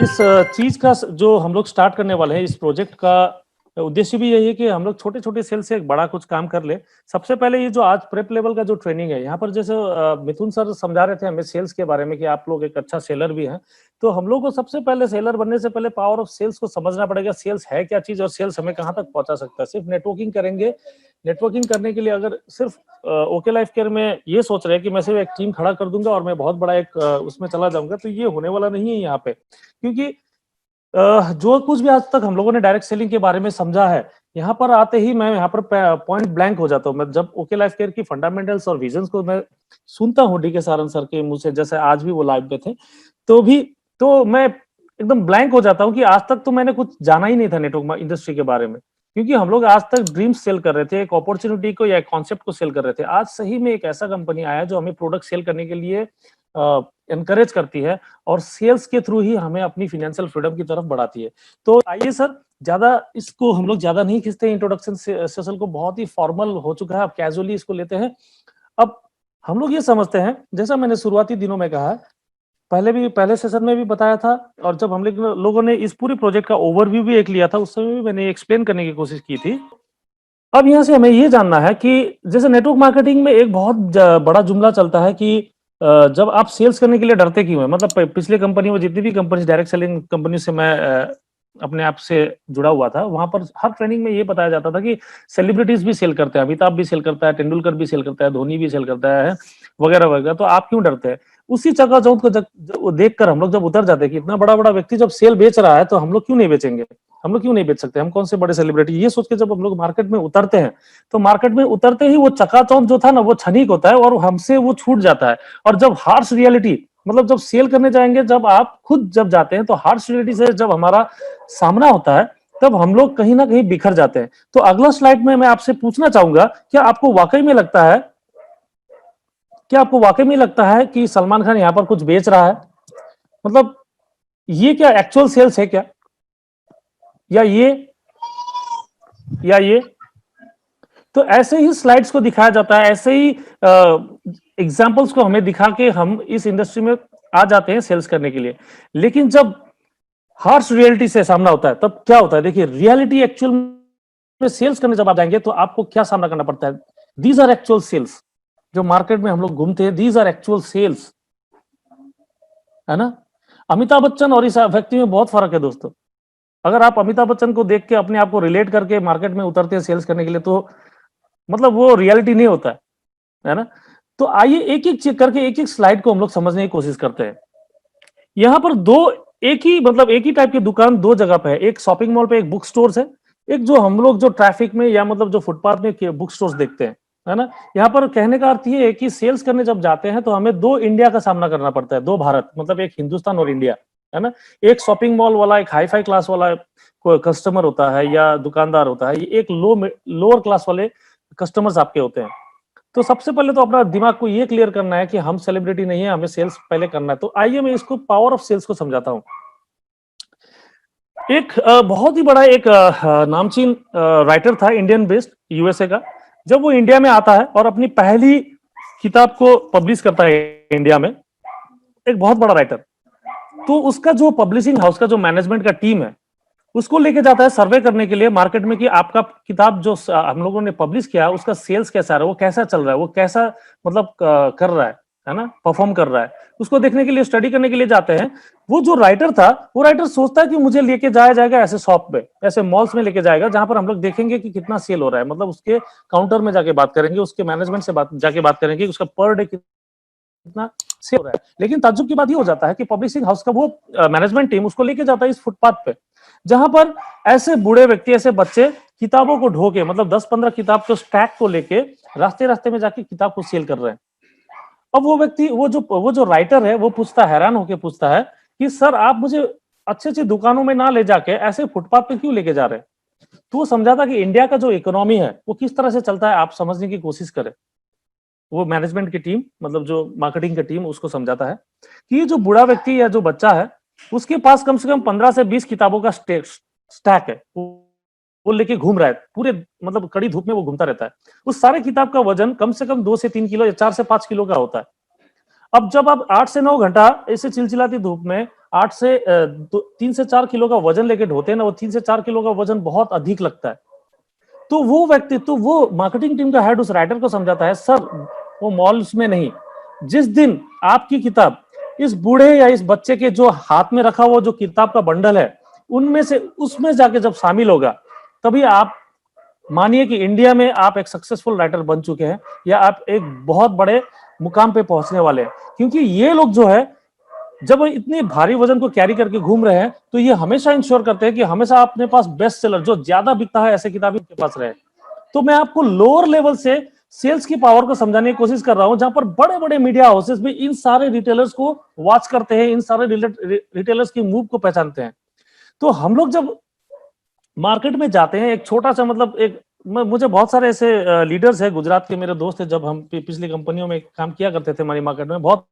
इस चीज का जो हम लोग स्टार्ट करने वाले हैं, इस प्रोजेक्ट का उद्देश्य भी यही है कि हम लोग छोटे छोटे सेल से एक बड़ा कुछ काम कर ले। सबसे पहले ये जो आज प्रेप लेवल का जो ट्रेनिंग है, यहाँ पर जैसे मिथुन सर समझा रहे थे हमें सेल्स के बारे में कि आप लोग एक अच्छा सेलर भी हैं। तो हम लोग को सबसे पहले सेलर बनने से पहले पावर ऑफ सेल्स को समझना पड़ेगा। सेल्स है क्या चीज और सेल्स हमें कहाँ तक पहुंचा सकता है। सिर्फ नेटवर्किंग करेंगे, नेटवर्किंग करने के लिए अगर सिर्फ ओके लाइफ केयर में ये सोच रहे हैं कि मैं सिर्फ एक टीम खड़ा कर दूंगा और मैं बहुत बड़ा एक उसमें चला जाऊंगा, तो ये होने वाला नहीं है यहाँ पे। क्योंकि जो कुछ भी आज तक हम लोगों ने डायरेक्ट सेलिंग के बारे में समझा है, यहाँ पर आते ही मैं यहाँ पर पॉइंट ब्लैंक हो जाता हूँ। मैं जब ओके लाइफ केयर की फंडामेंटल्स और विजन्स को मैं सुनता हूँ डी के सारंग सर के मुंह से, जैसे आज भी वो लाइव पे थे, तो मैं एकदम ब्लैंक हो जाता हूँ कि आज तक तो मैंने कुछ जाना ही नहीं था नेटवर्क इंडस्ट्री के बारे में। क्योंकि हम लोग आज तक ड्रीम्स सेल कर रहे थे, एक अपॉर्चुनिटी को या एक कॉन्सेप्ट को सेल कर रहे थे। आज सही में एक ऐसा कंपनी आया जो हमें प्रोडक्ट सेल करने के लिए एनकरेज करती है और सेल्स के थ्रू ही हमें अपनी फाइनेंशियल फ्रीडम की तरफ बढ़ाती है। तो आइए सर, ज्यादा इसको हम लोग ज्यादा नहीं खींचते, इंट्रोडक्शन सेशन को बहुत ही फॉर्मल हो चुका है, अब कैजुअली इसको लेते हैं। अब हम लोग ये समझते हैं, जैसा मैंने शुरुआती दिनों में कहा, पहले सेशन में भी बताया था, और जब हम लोगों ने इस पूरे प्रोजेक्ट का ओवरव्यू भी एक लिया था, उस समय भी मैंने एक्सप्लेन करने की कोशिश की थी। अब यहाँ से हमें ये जानना है कि जैसे नेटवर्क मार्केटिंग में एक बहुत बड़ा जुमला चलता है कि जब आप सेल्स करने के लिए डरते क्यों है। मतलब पिछले कंपनी में जितनी भी कंपनी, डायरेक्ट सेलिंग कंपनी से मैं अपने आप से जुड़ा हुआ था, वहां पर हर ट्रेनिंग में ये बताया जाता था कि सेलिब्रिटीज भी सेल करते हैं, अमिताभ भी सेल करता है, तेंदुलकर भी सेल करता है, धोनी भी सेल करता है, वगैरह वगैरह, तो आप क्यों डरते हैं। उसी चकाचौंध को देखकर हम लोग जब उतर जाते हैं कि इतना बड़ा बड़ा व्यक्ति जब सेल बेच रहा है तो हम लोग क्यों नहीं बेचेंगे, हम लोग क्यों नहीं बेच सकते, हम कौन से बड़े सेलिब्रिटी, ये सोच के जब हम लोग मार्केट में उतरते हैं, तो मार्केट में उतरते ही वो चकाचौंध जो था ना, वो क्षणिक होता है और हमसे वो छूट जाता है। और जब हार्श रियलिटी, मतलब जब सेल करने जाएंगे, जब आप खुद जब जाते हैं, तो हार्श रियलिटी से जब हमारा सामना होता है, तब हम लोग कहीं ना कहीं बिखर जाते हैं। तो अगला स्लाइड में मैं आपसे पूछना चाहूंगा, क्या आपको वाकई में लगता है कि सलमान खान यहाँ पर कुछ बेच रहा है। मतलब ये क्या एक्चुअल सेल्स है क्या, या ये तो ऐसे ही स्लाइड्स को दिखाया जाता है, ऐसे ही एग्जांपल्स को हमें दिखा के हम इस इंडस्ट्री में आ जाते हैं सेल्स करने के लिए। लेकिन जब हार्श रियलिटी से सामना होता है, तब क्या होता है। देखिए, रियलिटी एक्चुअल में सेल्स करने जब आप जाएंगे तो आपको क्या सामना करना पड़ता है। These are actual sales. जो मार्केट में हम लोग घूमते हैं, दीज आर एक्चुअल सेल्स, है ना। अमिताभ बच्चन और इस व्यक्ति में बहुत फर्क है दोस्तों। अगर आप अमिताभ बच्चन को देख के अपने आप को रिलेट करके मार्केट में उतरते हैं सेल्स करने के लिए, तो मतलब वो रियलिटी नहीं होता है ना। तो आइए एक एक चीज करके, एक एक स्लाइड को हम लोग समझने की कोशिश करते हैं। यहाँ पर एक ही टाइप की दुकान दो जगह पे है। एक शॉपिंग मॉल पे एक बुक स्टोर है, एक जो हम लोग जो ट्रैफिक में या मतलब जो फुटपाथ में बुक स्टोर्स देखते हैं, है ना। यहाँ पर कहने का अर्थ ये है कि सेल्स करने जब जाते हैं तो हमें दो इंडिया का सामना करना पड़ता है, दो भारत, मतलब एक हिंदुस्तान और इंडिया, है ना। एक शॉपिंग मॉल वाला, एक हाई फाई क्लास वाला कोई कस्टमर होता है या दुकानदार होता है, एक लोअर क्लास वाले कस्टमर्स आपके होते हैं। तो सबसे पहले तो अपना दिमाग को ये क्लियर करना है कि हम सेलिब्रिटी नहीं है, हमें सेल्स पहले करना है। तो आइए मैं इसको पावर ऑफ सेल्स को समझाता हूं। एक बहुत ही बड़ा एक नामचीन राइटर था, इंडियन बेस्ड, यूएसए का। जब वो इंडिया में आता है और अपनी पहली किताब को पब्लिश करता है इंडिया में, एक बहुत बड़ा राइटर, तो उसका जो पब्लिशिंग हाउस का जो मैनेजमेंट का टीम है, उसको लेके जाता है सर्वे करने के लिए मार्केट में कि आपका किताब जो हम लोगों ने पब्लिश किया, उसका सेल्स कैसा रहा, वो कैसा चल रहा है, वो कैसा मतलब कर रहा है ना, परफॉर्म कर रहा है। उसको देखने के लिए, स्टडी करने के लिए जाते हैं। वो जो राइटर था, वो राइटर सोचता है कि मुझे लेके जाया जाएगा ऐसे शॉप पे, ऐसे मॉल्स में लेके जाएगा जहां पर हम लोग देखेंगे कि कितना सेल हो रहा है। मतलब उसके काउंटर में जाके बात करेंगे, उसके मैनेजमेंट से जाके बात करेंगे, उसका पर डे कितना सेल हो रहा है। लेकिन ताज्जुब की बात ये हो जाता है कि पब्लिशिंग हाउस का वो मैनेजमेंट टीम उसको लेके जाता है इस फुटपाथ पे, जहां पर ऐसे बूढ़े व्यक्ति, ऐसे बच्चे किताबों को ढो के, मतलब 10-15 किताब के स्टैक को लेके रास्ते रास्ते में जाके किताब को सेल कर रहे हैं। अब वो व्यक्ति, वो जो राइटर है, वो पूछता, हैरान होकर पूछता है कि सर, आप मुझे अच्छी अच्छी दुकानों में ना ले जाके ऐसे फुटपाथ पे क्यों लेके जा रहे हैं। तो वो समझाता कि इंडिया का जो इकोनॉमी है वो किस तरह से चलता है, आप समझने की कोशिश करें। वो मैनेजमेंट की टीम, मतलब जो मार्केटिंग की टीम, उसको समझाता है कि ये जो बूढ़ा व्यक्ति या जो बच्चा है, उसके पास कम से कम 15 से 20 किताबों का स्टैक है, वो लेके घूम रहा है पूरे, मतलब कड़ी धूप में वो घूमता रहता है। उस सारे किताब का वजन कम से कम 2 से 3 किलो या 4 से 5 किलो का होता है। अब जब आप 8 से 9 घंटा ऐसे चिलचिलाती धूप में 8 से 3 से 4 किलो का वजन लेके ढोते हैं ना, वो 3 से 4 किलो का वजन बहुत अधिक लगता है। तो वो व्यक्ति, तो वो मार्केटिंग टीम का हेड उस राइटर को समझाता है, सर वो मॉल्स में नहीं, जिस दिन आपकी किताब इस बूढ़े या इस बच्चे के जो हाथ में रखा हुआ जो किताब का बंडल है उनमें से उसमें जाके जब शामिल होगा, तभी आप मानिए कि इंडिया में आप एक सक्सेसफुल राइटर बन चुके हैं, या आप एक बहुत बड़े मुकाम पे पहुंचने वाले हैं। क्योंकि ये लोग जो है जब वो इतनी भारी वजन को कैरी करके घूम रहे हैं, तो ये हमेशा इंश्योर करते हैं कि हमेशा अपने पास बेस्ट सेलर जो ज्यादा बिकता है ऐसे किताबें उनके पास रहे। तो मैं आपको लोअर लेवल से सेल्स की पावर को समझाने की कोशिश कर रहा हूं, जहां पर बड़े बड़े मीडिया हाउसेस भी इन सारे रिटेलर्स को वॉच करते हैं, इन सारे रिटेलर्स की मूव को पहचानते हैं। तो हम लोग जब मार्केट में जाते हैं, एक छोटा सा मतलब एक मुझे बहुत सारे ऐसे लीडर्स है, गुजरात के मेरे दोस्त है, जब हम पिछली कंपनियों में काम किया करते थे मनी मार्केट में बहुत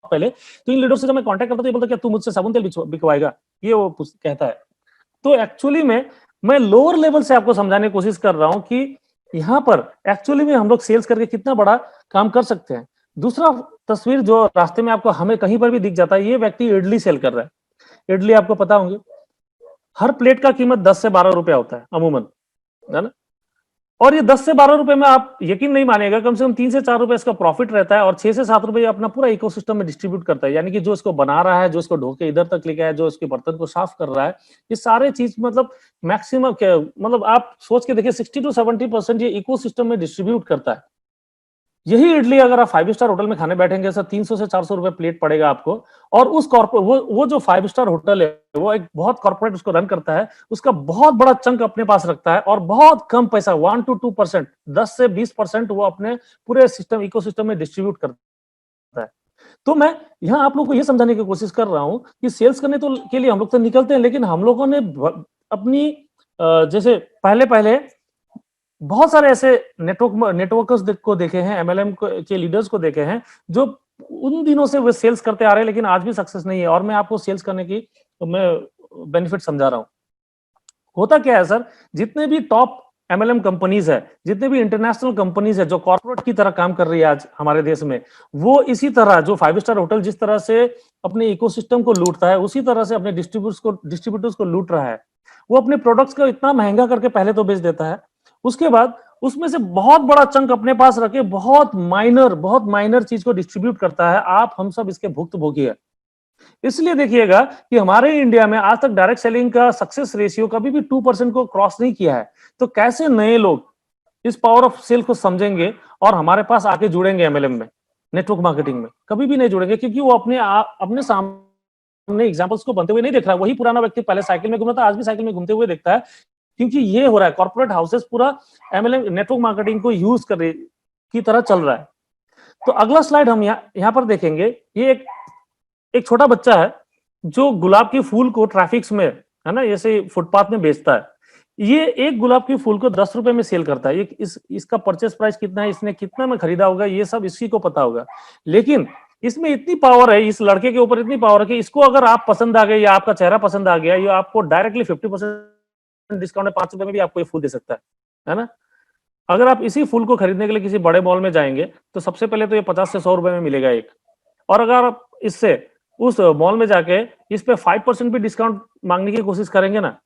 पहले, तो इन लीडर से जब मैं कांटेक्ट करता था, ये बोलता क्या तू मुझसे साबुन तेल बिकवाएगा, ये वो कहता है। तो एक्चुअली में मैं लोअर लेवल से आपको समझाने की कोशिश कर रहा हूं कि यहां पर एक्चुअली में हम लोग सेल्स करके कितना बड़ा काम कर सकते हैं। दूसरा तस्वीर जो रास्ते में आपको हमें कहीं पर भी दिख जाता है, ये व्यक्ति इडली सेल कर रहा है। इडली आपको पता होंगे, हर प्लेट का कीमत 10 से 12 रुपया होता है अमूमन, है ना। और ये 10 से 12 रुपए में आप यकीन नहीं मानेगा, कम से कम 3 से 4 रुपए इसका प्रॉफिट रहता है, और 6 से 7 रुपए अपना पूरा इकोसिस्टम में डिस्ट्रीब्यूट करता है। यानी कि जो इसको बना रहा है, जो इसको ढो के इधर तक लेके आया, जो इसके बर्तन को साफ कर रहा है, ये सारे चीज मतलब मैक्सिमम मतलब आप सोच के देखिए 60 to 70% ये इकोसिस्टम में डिस्ट्रीब्यूट करता है। यही इडली अगर आप 5 स्टार होटल में खाने बैठेंगे सर, 300 से 400 रुपए प्लेट पड़ेगा आपको। और उस वो जो 5 स्टार होटल है, वो एक बहुत कॉर्पोरेट उसको रन करता है, उसका बहुत बड़ा चंक अपने पास रखता है, और बहुत कम पैसा 1 to 2%, 10 से 20% वो अपने पूरे सिस्टम इकोसिस्टम में डिस्ट्रीब्यूट करता है। तो मैं यहाँ आप लोग को ये समझाने की कोशिश कर रहा हूं कि सेल्स करने तो के लिए हम लोग तो निकलते हैं, लेकिन हम लोगों ने अपनी जैसे पहले पहले बहुत सारे ऐसे नेटवर्कर्स को देखे हैं, एमएलएम के लीडर्स को देखे हैं, जो उन दिनों से वे सेल्स करते आ रहे हैं, लेकिन आज भी सक्सेस नहीं है। और मैं आपको सेल्स करने की मैं बेनिफिट समझा रहा हूं। होता क्या है सर, जितने भी टॉप एमएलएम कंपनीज है, जितने भी इंटरनेशनल कंपनीज है जो कॉर्पोरेट की तरह काम कर रही है आज हमारे देश में, वो इसी तरह जो 5 स्टार होटल जिस तरह से अपने इकोसिस्टम को लूटता है, उसी तरह से अपने डिस्ट्रीब्यूटर्स को लूट रहा है। वो अपने प्रोडक्ट्स को इतना महंगा करके पहले तो बेच देता है, उसके बाद उसमें से बहुत बड़ा चंक अपने पास रखे बहुत माइनर चीज को डिस्ट्रीब्यूट करता है। आप हम सब इसके भुक्तभोगी है। इसलिए देखिएगा कि हमारे इंडिया में आज तक डायरेक्ट सेलिंग का सक्सेस रेशियो कभी भी 2% को क्रॉस नहीं किया है। तो कैसे नए लोग इस पावर ऑफ सेल को समझेंगे और हमारे पास आके जुड़ेंगे एमएलएम में, नेटवर्क मार्केटिंग में? कभी भी नहीं जुड़ेंगे, क्योंकि वो अपने सामने एग्जांपल्स को बनते हुए नहीं देख रहा है। वही पुराना व्यक्ति पहले साइकिल में घूम रहा था, आज भी साइकिल में घूमते हुए देखता है, क्योंकि ये हो रहा है, कॉर्पोरेट हाउसेस पूरा एमएलएम नेटवर्क मार्केटिंग को यूज कर की तरह चल रहा है। तो अगला स्लाइड हम यहाँ पर देखेंगे। ये एक छोटा बच्चा है जो गुलाब के फूल को ट्रैफिक्स में, है ना, जैसे फुटपाथ में बेचता है। ये एक गुलाब के फूल को 10 रुपए में सेल करता है। ये इसका परचेस प्राइस कितना है, इसने कितना में खरीदा होगा, ये सब इसी को पता होगा। लेकिन इसमें इतनी पावर है, इस लड़के के ऊपर इतनी पावर है कि इसको अगर आप पसंद आ गए या आपका चेहरा पसंद आ गया, ये आपको डायरेक्टली 50% डिस्काउंट में 5 रुपए में भी आपको ये फूल दे सकता है ना। अगर आप इसी फूल को खरीदने के लिए किसी बड़े मॉल में जाएंगे, तो सबसे पहले तो ये 50 से 100 रुपए में मिलेगा एक। और अगर आप इससे उस मॉल में जाके इस पे 5% भी डिस्काउंट मांगने की कोशिश करेंगे ना,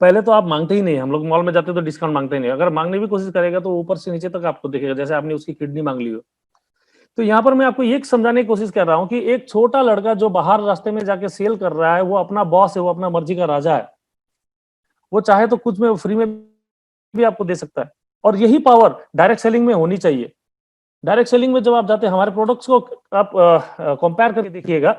पहले तो आप मांगते ही नहीं, हम लोग मॉल में जाते तो डिस्काउंट मांगते ही नहीं। अगर मांगने भी कोशिश करेगा तो ऊपर से नीचे तक आपको दिखेगा जैसे आपने उसकी किडनी मांग ली हो। तो यहाँ पर मैं आपको ये समझाने की कोशिश कर रहा हूँ कि एक छोटा लड़का जो बाहर रास्ते में जाके सेल कर रहा है, वो अपना बॉस है, वो अपना मर्जी का राजा है। वो चाहे तो कुछ में फ्री में भी आपको दे सकता है। और यही पावर डायरेक्ट सेलिंग में होनी चाहिए। डायरेक्ट सेलिंग में जब आप जाते हैं, हमारे प्रोडक्ट्स को आप कंपेयर करके देखिएगा।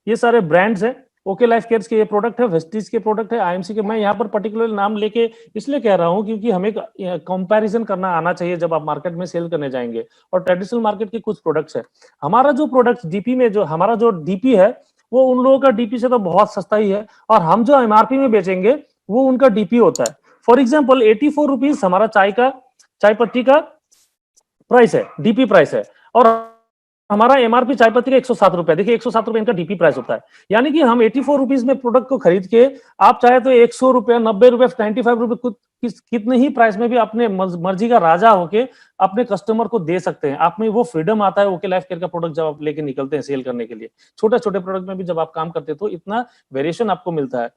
ये सारे ब्रांड्स हैं, ओके लाइफ केयर के ये प्रोडक्ट है, वेस्टीज के प्रोडक्ट है, आईएमसी के। मैं यहाँ पर पर्टिकुलर नाम लेके इसलिए कह रहा हूँ क्योंकि हमें कंपैरिजन करना आना चाहिए जब आप मार्केट में सेल करने जाएंगे। और ट्रेडिशनल मार्केट के कुछ प्रोडक्ट्स है, हमारा जो प्रोडक्ट डीपी में, जो हमारा जो डीपी है, वो उन लोगों का डीपी से तो बहुत सस्ता ही है। और हम जो एमआरपी में बेचेंगे वो उनका डीपी होता है। फॉर एग्जाम्पल 84 रुपीज हमारा चाय पत्ती का प्राइस है, डीपी प्राइस है। और हमारा एमआरपी चाय पत्ती का 107 रुपए, देखिए 107 रुपए इनका डीपी प्राइस होता है, यानी कि हम 84 रुपीज में प्रोडक्ट को खरीद के आप चाहे तो 100 रुपए, 90 रुपए, 95 रुपए कितने ही प्राइस में भी अपने मर्जी का राजा होके अपने कस्टमर को दे सकते हैं। आप में वो फ्रीडम आता है ओके लाइफ केयर का प्रोडक्ट जब आप लेके निकलते हैं सेल करने के लिए, छोटे छोटे प्रोडक्ट में भी जब आप काम करते हैं तो इतना वेरिएशन आपको मिलता है।